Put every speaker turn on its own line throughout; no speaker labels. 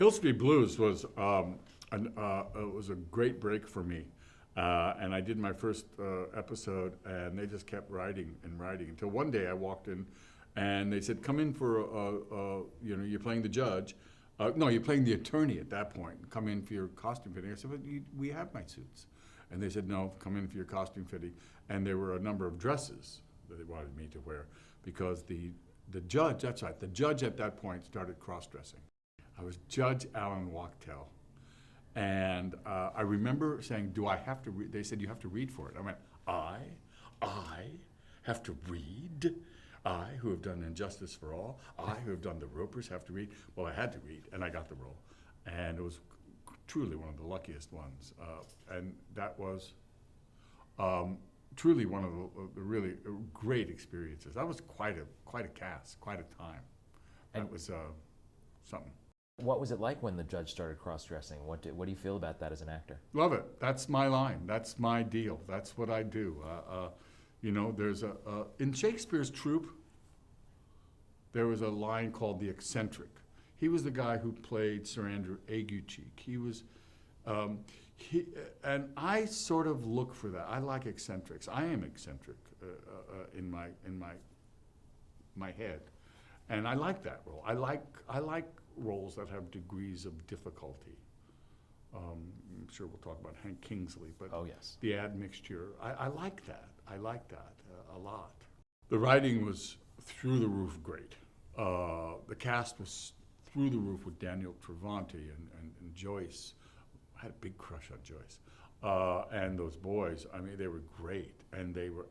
Hill Street Blues was it was a great break for me, and I did my first episode, and they just kept writing and writing until one day I walked in, and they said, "Come in for you're playing the judge." No, you're playing the attorney at that point. Come in for your costume fitting. I said, "But we have my suits," and they said, "No, come in for your costume fitting." And there were a number of dresses that they wanted me to wear because the judge. That's right. The judge at that point started cross-dressing. I was Judge Alan Wachtel. And I remember saying, "Do I have to read?" They said, "You have to read for it." I went, I have to read? I, who have done Injustice for All, I, who have done The Ropers, have to read? Well, I had to read, and I got the role. And it was truly one of the luckiest ones. And that was truly one of the really great experiences. That was quite a cast, quite a time. That was something.
What was it like when the judge started cross-dressing? What do you feel about that as an actor?
Love it. That's my line. That's my deal. That's what I do. There's in Shakespeare's troupe, there was a line called the eccentric. He was the guy who played Sir Andrew Aguecheek. He was, and I sort of look for that. I like eccentrics. I am eccentric in my head, and I like that role. I like roles that have degrees of difficulty. I'm sure we'll talk about Hank Kingsley, but
oh, yes.
The admixture, I like that. I like that a lot. The writing was through the roof great. The cast was through the roof with Daniel Travanti and Joyce. I had a big crush on Joyce. And those boys, I mean, they were great. And they were,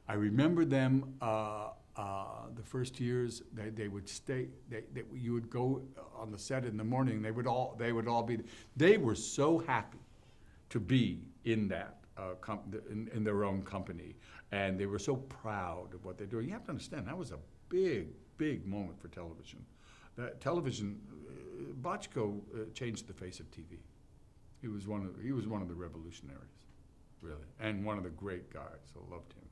I remember them, the first years, they would stay, you would go on the set in the morning, they would all be, they were so happy to be in that, in their own company. And they were so proud of what they're doing. You have to understand, that was a big moment for television. That television, Bochco changed the face of TV. He was one of the revolutionaries, really, and one of the great guys. I loved him.